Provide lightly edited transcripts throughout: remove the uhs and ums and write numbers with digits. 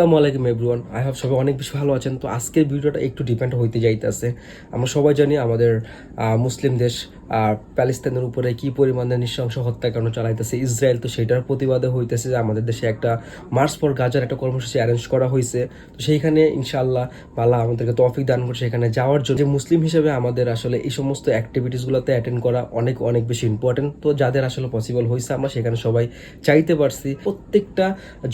আসসালামু আলাইকুম everyone, I hope সবাই অনেক বেশি ভালো আছেন। তো আজকের ভিডিওটা একটু ডিপেন্ড হইতে যাইতেছে। আমরা সবাই জানি আমাদের মুসলিম দেশ প্যালেস্তাইনের উপরে কি পরিমাণে নৃশংস হত্যাকাণ্ড চালাইতেছে ইসরায়েল। তো সেটার প্রতিবাদে হইতেছে যে আমাদের দেশে একটা মার্চ ফর গাজার একটা কর্মসূচি অ্যারেঞ্জ করা হয়েছে। তো সেইখানে ইনশাআল্লাহ আল্লাহ আমাদেরকে তৌফিক দান করছে সেখানে যাওয়ার জন্য। মুসলিম হিসেবে আমাদের আসলে এই সমস্ত অ্যাক্টিভিটিসগুলোতে অ্যাটেন্ড করা অনেক অনেক বেশি ইম্পর্টেন্ট। তো যাদের আসলে পসিবল হয়েছে আমরা সেখানে সবাই চাইতে পারছি। প্রত্যেকটা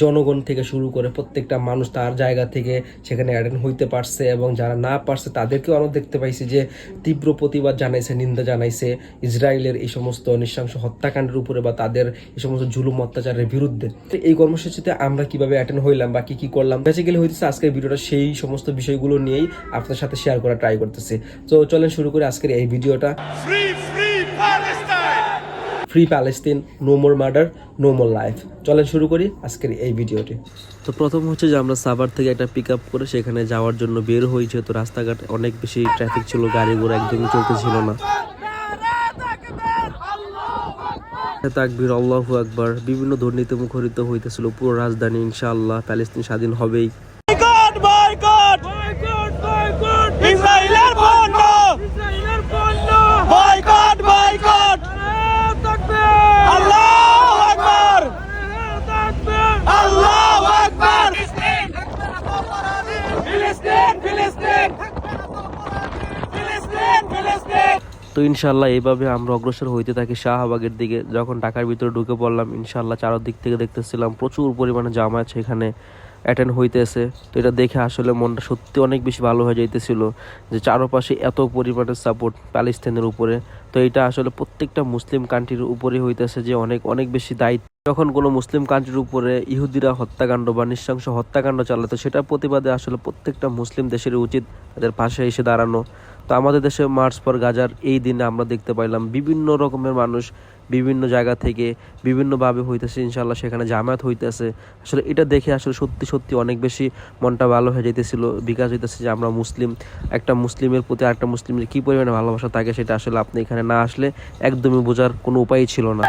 জনগণ থেকে শুরু করে প্রত্যেকটা মানুষ তার জায়গা থেকে সেখানে অ্যাটেন্ড হইতে পারছে, এবং যারা না পারছে তাদেরকেও আমরা দেখতে পাইছি যে তীব্র প্রতিবাদ জানাইছে, নিন্দা জানাইছে ইসরায়েলের এই সমস্ত নৃশংস হত্যাকাণ্ডের উপরে বা তাদের এই সমস্ত জুলুম অত্যাচারের বিরুদ্ধে। তো এই কর্মসূচিতে আমরা কিভাবে অ্যাটেন্ড হইলাম বা কি কি করলাম বেসিক্যালি হইতেছে আজকের ভিডিওটা সেই সমস্ত বিষয়গুলো নিয়েই আপনার সাথে শেয়ার করা ট্রাই করতেছি। তো চলেন শুরু করে আজকের এই ভিডিওটা। Free Palestine, no more murder, no more life. চলেন শুরু করি আজকের এই ভিডিওটি। তো প্রথম হচ্ছে যে আমরা সাভার থেকে একটা পিক আপ করে সেখানে যাওয়ার জন্য বের হয়েছে। তো রাস্তাঘাট অনেক বেশি ট্রাফিক ছিল, গাড়ি ঘোড়া একদমই চলতেছিল না। তাকবীর, আল্লাহু আকবার, বিভিন্ন ধ্বনিতে মুখরিত হইতেছিল পুরো রাজধানী। ইনশাআল্লাহ প্যালেস্তিন স্বাধীন হবেই। তো ইনশাল্লাহ এইভাবে আমরা অগ্রসর হইতে থাকি শাহবাগের দিকে। যখন ঢাকার ভিতরে ঢুকে পড়লাম ইনশাল্লাহ চারদিক থেকে দেখতেছিলাম প্রচুর পরিমাণে জামায়াত সেখানে অ্যাটেন্ড হইতেছে। তো এটা দেখে আসলে মনটা সত্যি অনেক বেশি ভালো হয়ে যাইতেছিল যে চারপাশে এত পরিমাণের সাপোর্ট প্যালেস্তাইনের উপরে। তো এটা আসলে প্রত্যেকটা মুসলিম কান্ট্রির উপরে হইতেছে যে অনেক অনেক বেশি দায়িত্ব। যখন কোনো মুসলিম কান্ট্রির উপরে ইহুদিরা হত্যাকাণ্ড বা নৃশংস হত্যাকাণ্ড চালাতো সেটার প্রতিবাদে আসলে প্রত্যেকটা মুসলিম দেশের উচিত তাদের পাশে এসে দাঁড়ানো। তো আমাদের দেশে মার্চ ফর গাজার এই দিনে আমরা দেখতে পাইলাম বিভিন্ন রকমের মানুষ বিভিন্ন জায়গা থেকে বিভিন্নভাবে হইতেছে। ইনশাল্লাহ সেখানে জামায়াত হইতেছে। আসলে এটা দেখে আসলে সত্যি সত্যি অনেক বেশি মনটা ভালো হয়ে যাইতেছিল। বিকাশ হইতেছে যে আমরা মুসলিম, একটা মুসলিমের প্রতি আরেকটা মুসলিমের কী পরিমাণে ভালোবাসা থাকে সেটা আসলে আপনি এখানে না আসলে একদমই বোঝার কোনো উপায়ই ছিল না।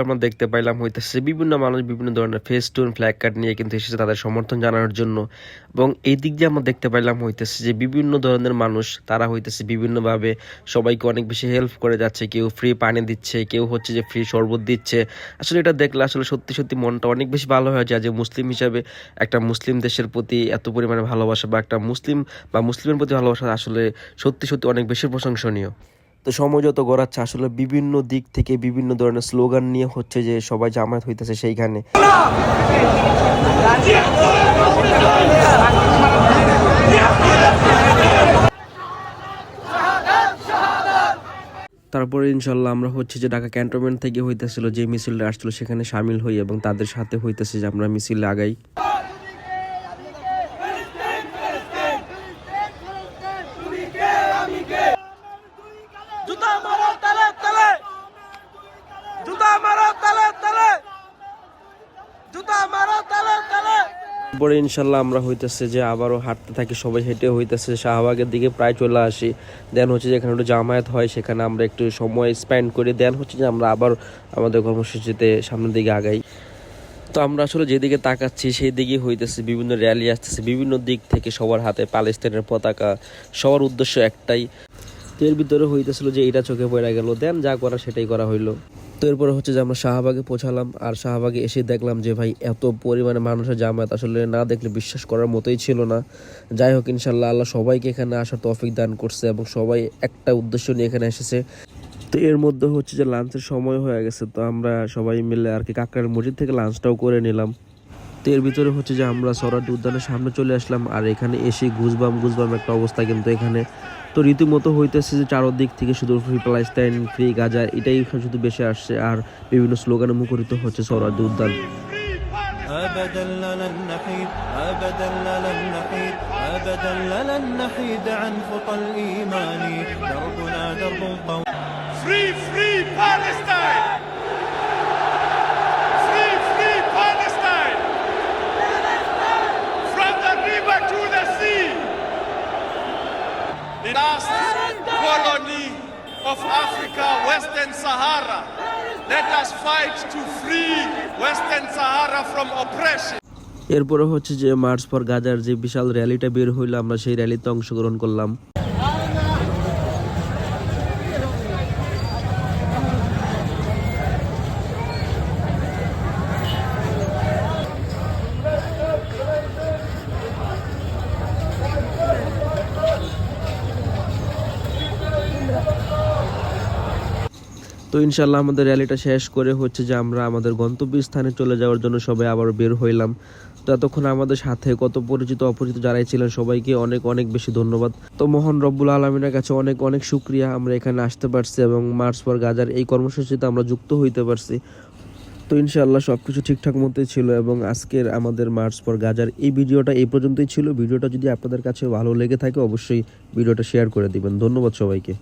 আমরা দেখতে পাইলাম হইতেছে বিভিন্ন মানুষ বিভিন্ন ধরনের ফেস্টুন ফ্ল্যাগ কার্ড নিয়ে কিন্তু এসেছে তাদের সমর্থন জানানোর জন্য। এবং এই দিক দিয়ে আমরা দেখতে পাইলাম হইতেছে যে বিভিন্ন ধরনের মানুষ তারা হইতেছে বিভিন্নভাবে সবাইকে অনেক বেশি হেল্প করে যাচ্ছে। কেউ ফ্রি পানি দিচ্ছে, কেউ হচ্ছে যে ফ্রি শরবত দিচ্ছে। আসলে এটা দেখলে আসলে সত্যি সত্যি মনটা অনেক বেশি ভালো হয়ে যায় যে মুসলিম হিসাবে একটা মুসলিম দেশের প্রতি এত পরিমাণে ভালোবাসা বা একটা মুসলিম বা মুসলিমের প্রতি ভালোবাসা আসলে সত্যি সত্যি অনেক বেশি প্রশংসনীয়। তো সময় যত গড়াচ্ছে আসলে বিভিন্ন দিক থেকে বিভিন্ন ধরনের স্লোগান নিয়ে হচ্ছে যে সবাই জামায়াত হইতেছে সেইখানে। তারপরে ইনশাল্লাহ আমরা হচ্ছে যে ঢাকা ক্যান্টনমেন্ট থেকে হইতেছিল যে মিছিলটা আসছিল সেখানে সামিল হই এবং তাদের সাথে হইতেছে যে আমরা মিছিলে আগাই। পরে ইনশাল্লাহ আমরা হইতেছে যে আবারও হাঁটতে থাকি, সবাই হেঁটে হইতেছে শাহবাগের দিকে প্রায় চলে আসি। দেন হচ্ছে যেখানে একটু জামায়াত হয় সেখানে আমরা একটু সময় স্পেন্ড করি। দেন হচ্ছে যে আমরা আবার আমাদের কর্মসূচিতে সামনের দিকে আগাই। তো আমরা আসলে যেদিকে তাকাচ্ছি সেই দিকেই হইতেছে বিভিন্ন র্যালি আসতেছে বিভিন্ন দিক থেকে, সবার হাতে প্যালেস্তাইনের পতাকা, সবার উদ্দেশ্য একটাই। তো এর ভিতরে হইতেছিল যে এটা চোখে পড়ে গেল, দেন যা করা সেটাই করা হইলো। তো এরপরে হচ্ছে যে আমরা শাহবাগে পৌঁছালাম, আর শাহবাগে এসে দেখলাম যে ভাই এত পরিমাণে মানুষের জামায়াত আসলে না দেখলে বিশ্বাস করার মতোই ছিল না। যাই হোক ইনশাল্লাহ আল্লাহ সবাইকে এখানে আসার তৌফিক দান করছে এবং সবাই একটা উদ্দেশ্য নিয়ে এখানে এসেছে। তো এর মধ্যে হচ্ছে যে লাঞ্চের সময় হয়ে গেছে। তো আমরা সবাই মিলে আর কি কাকরার মসজিদ থেকে লাঞ্চটাও করে নিলাম। তো এর ভিতরে হচ্ছে যে আমরা সরাটি উদ্যানের সামনে চলে আসলাম, আর এখানে এসে গুজবাম একটা অবস্থা কিন্তু এখানে। তো রীতিমতো হইতেছে যে চারদিক থেকে শুধু ফ্রি প্যালেস্তাইন, ফ্রি গাজা এটাই শুধু বেশি আসছে, আর বিভিন্ন স্লোগানে মুখরিত হচ্ছে সরাটি উদ্যান। أبدا لن نحيد أبدا لن نحيد أبدا لن نحيد عن خطى الإيمان دربنا درب قوم. Free Palestine. Free Palestine. From the river to the sea. of Africa, Western Sahara. Let us fight to free Western Sahara from oppression. এরপরে হচ্ছে যে মার্চ ফর গাজার যে বিশাল র্যালিটা বের হইলো, আমরা সেই র্যালিতে অংশগ্রহণ করলাম। তো ইনশাল্লাহ আমাদের র্যালিটা শেষ করে হচ্ছে যে আমরা আমাদের গন্তব্যস্থানে চলে যাওয়ার জন্য সবাই আবার বের হইলাম। তো এতক্ষণ আমাদের সাথে কত পরিচিত অপরিচিত যারাই ছিলেন সবাইকে অনেক অনেক বেশি ধন্যবাদ। তো মহান রব্বুল আলমিনের কাছে অনেক অনেক শুকরিয়া আমরা এখানে আসতে পারছি এবং মার্চ ফর গাজার এই কর্মসূচিতে আমরা যুক্ত হইতে পারছি। তো ইনশাআল্লাহ সব কিছু ঠিকঠাক মতোই ছিল এবং আজকের আমাদের মার্চ ফর গাজার এই ভিডিওটা এই পর্যন্তই ছিল। ভিডিওটা যদি আপনাদের কাছে ভালো লেগে থাকে অবশ্যই ভিডিওটা শেয়ার করে দিবেন। ধন্যবাদ সবাইকে।